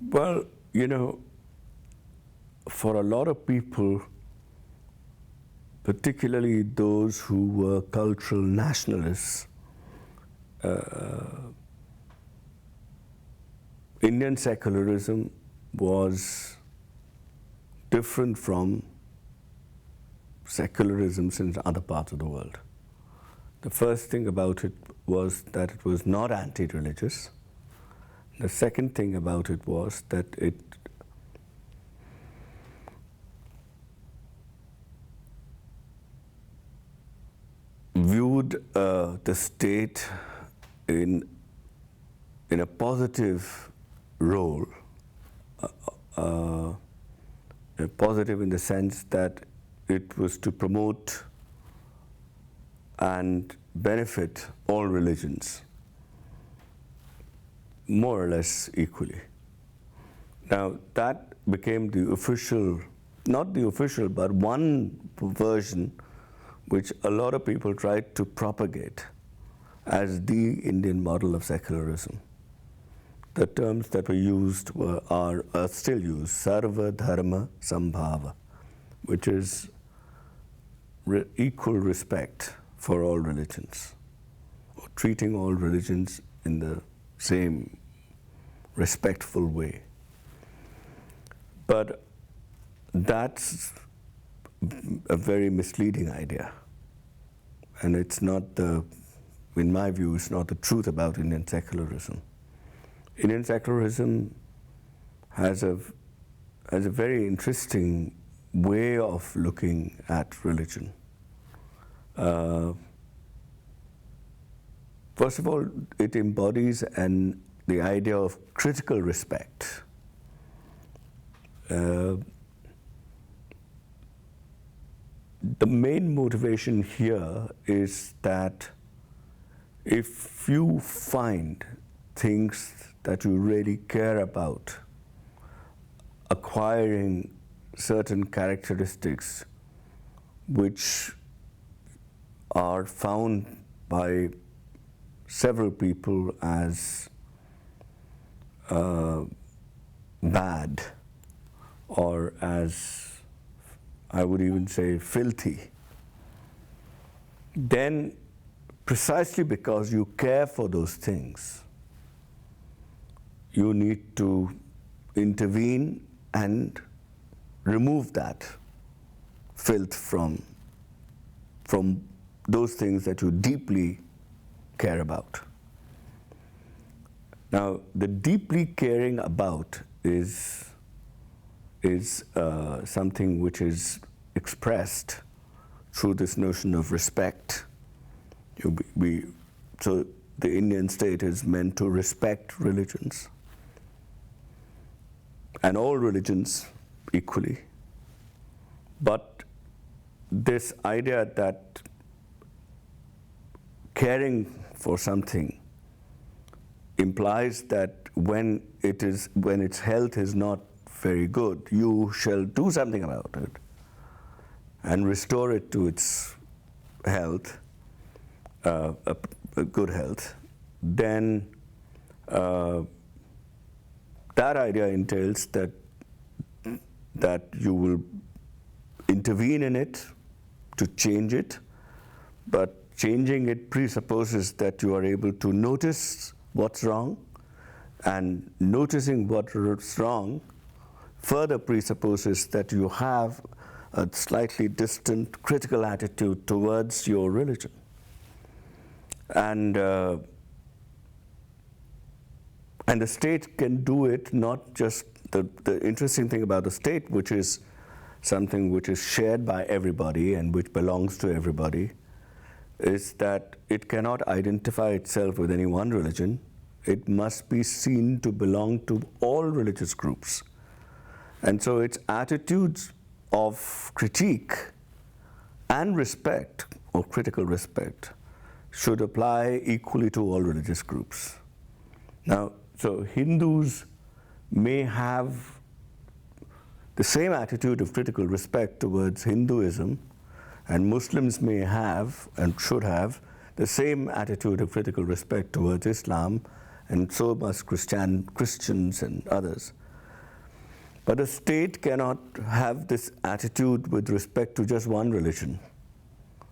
Well, for a lot of people, particularly those who were cultural nationalists, Indian secularism was different from secularisms in other parts of the world. The first thing about it was that it was not anti-religious. The second thing about it was that it viewed the state in a positive role, positive in the sense that it was to promote and benefit all religions, more or less equally. Now that became the official, not the official, but one version which a lot of people tried to propagate as the Indian model of secularism. The terms that were used are still used, sarva dharma sambhava, which is equal respect for all religions, or treating all religions in the same respectful way. But that's a very misleading idea, and it's not in my view, it's not the truth about Indian secularism. Indian secularism has a very interesting way of looking at religion. First of all, it embodies the idea of critical respect. The main motivation here is that if you find things that you really care about, acquiring certain characteristics which are found by several people as bad, or as, I would even say, filthy, then precisely because you care for those things, you need to intervene and remove that filth from those things that you deeply care about. Now, the deeply caring about is something which is expressed through this notion of respect. So the Indian state is meant to respect religions, and all religions equally. But this idea that caring for something implies that when its health is not very good, you shall do something about it and restore it to its health, a good health, then that idea entails that you will intervene in it to change it, but changing it presupposes that you are able to notice what's wrong, and noticing what's wrong further presupposes that you have a slightly distant, critical attitude towards your religion. And the state can do it, not just the interesting thing about the state, which is something which is shared by everybody and which belongs to everybody, is that it cannot identify itself with any one religion. It must be seen to belong to all religious groups. And so its attitudes of critique and respect, or critical respect, should apply equally to all religious groups. Now, so Hindus may have the same attitude of critical respect towards Hinduism, and Muslims may have and should have the same attitude of critical respect towards Islam, and so must Christians and others. But a state cannot have this attitude with respect to just one religion.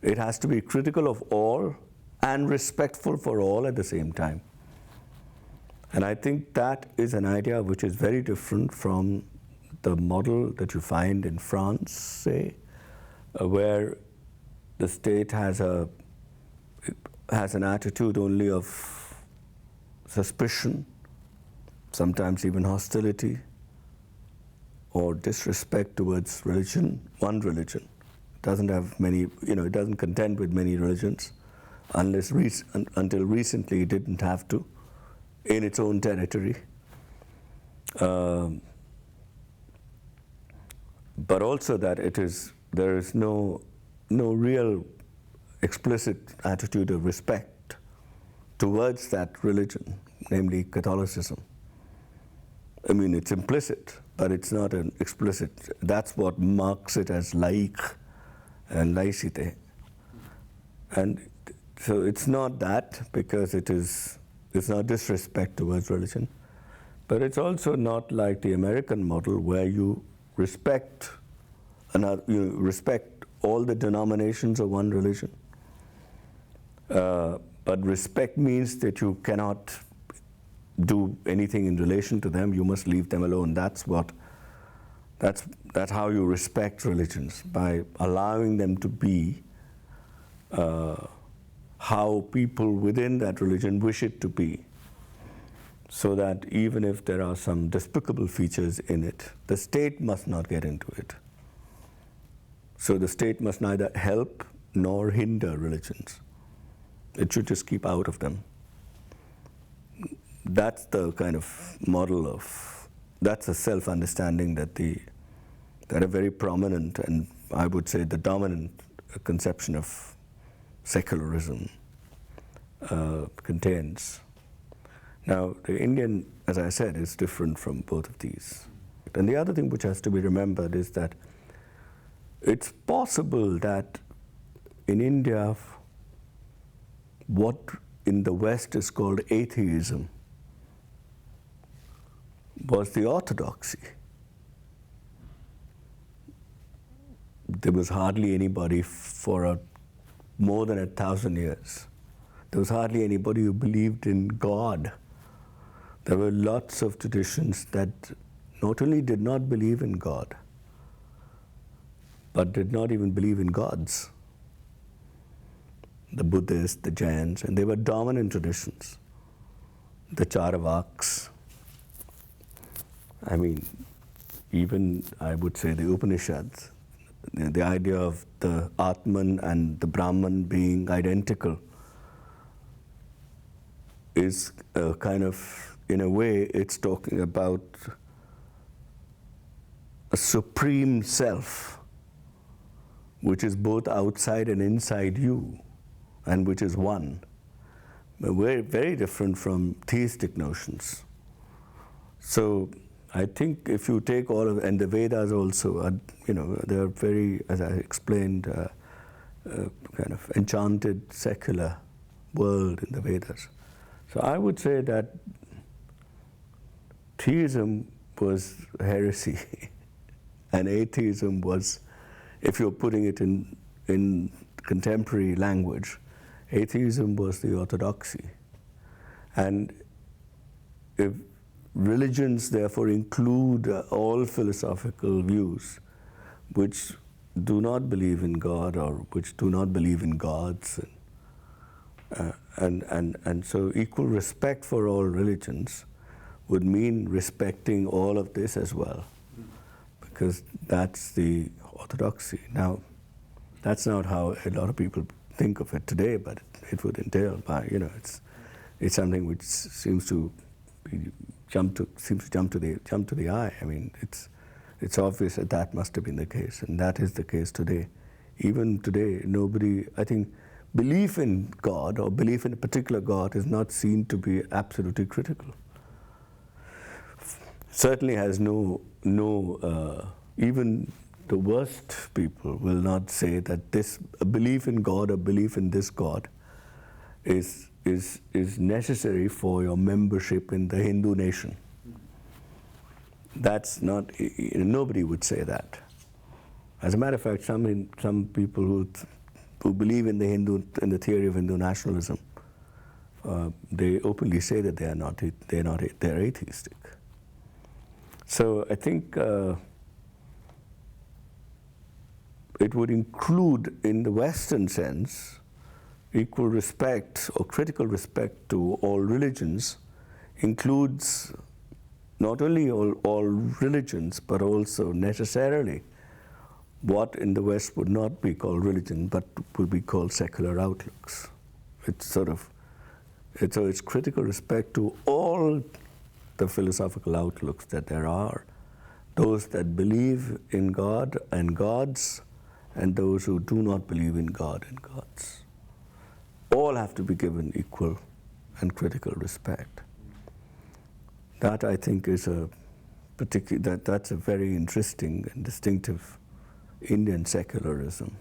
It has to be critical of all and respectful for all at the same time. And I think that is an idea which is very different from the model that you find in France, say, where the state has an attitude only of suspicion, sometimes even hostility, or disrespect towards religion, one religion. It doesn't have many, it doesn't contend with many religions, until recently it didn't have to, in its own territory. But also that there is no real explicit attitude of respect towards that religion, namely Catholicism. I mean, it's implicit, but it's not an explicit. That's what marks it as laïque and laïcité. And so it's not that, because it's not disrespect towards religion, but it's also not like the American model where you respect all the denominations of one religion. But respect means that you cannot do anything in relation to them. You must leave them alone. That's how you respect religions, by allowing them to be how people within that religion wish it to be, so that even if there are some despicable features in it, the state must not get into it. So the state must neither help nor hinder religions. It should just keep out of them. That's the kind of model that's a self-understanding that a very prominent, and I would say the dominant conception of secularism contains. Now, the Indian, as I said, is different from both of these. And the other thing which has to be remembered is that it's possible that in India, what in the West is called atheism was the orthodoxy. There was hardly anybody for more than 1,000 years. There was hardly anybody who believed in God. There were lots of traditions that not only did not believe in God, but did not even believe in gods. The Buddhists, the Jains, and they were dominant traditions. The Charavaks, I mean, even I would say the Upanishads, the idea of the Atman and the Brahman being identical is kind of, in a way, it's talking about a supreme self, which is both outside and inside you, and which is one. But very, very different from theistic notions. So I think if you take all of, and the Vedas also, they're very, as I explained, kind of enchanted secular world in the Vedas. So I would say that theism was heresy, and atheism was, if you're putting it in contemporary language, atheism was the orthodoxy. And if religions therefore include all philosophical views which do not believe in God or which do not believe in gods, and so equal respect for all religions would mean respecting all of this as well, because that's the orthodoxy. Now, that's not how a lot of people think of it today, but it would entail by, it's something which seems to jump to the eye. I mean, it's obvious that must have been the case, and that is the case today. Even today, nobody, I think, belief in God or belief in a particular God is not seen to be absolutely critical. Certainly has even the worst people will not say that a belief in God or belief in this God is necessary for your membership in the Hindu nation. That's not, nobody would say that. As a matter of fact, some people who believe in the theory of Hindu nationalism, they openly say that they're atheistic. So I think it would include, in the Western sense, equal respect or critical respect to all religions, includes not only all religions, but also necessarily what in the West would not be called religion, but would be called secular outlooks. It's it's critical respect to all the philosophical outlooks that there are, those that believe in God and gods, and those who do not believe in God and gods. All have to be given equal and critical respect. That, I think, is that's a very interesting and distinctive Indian secularism.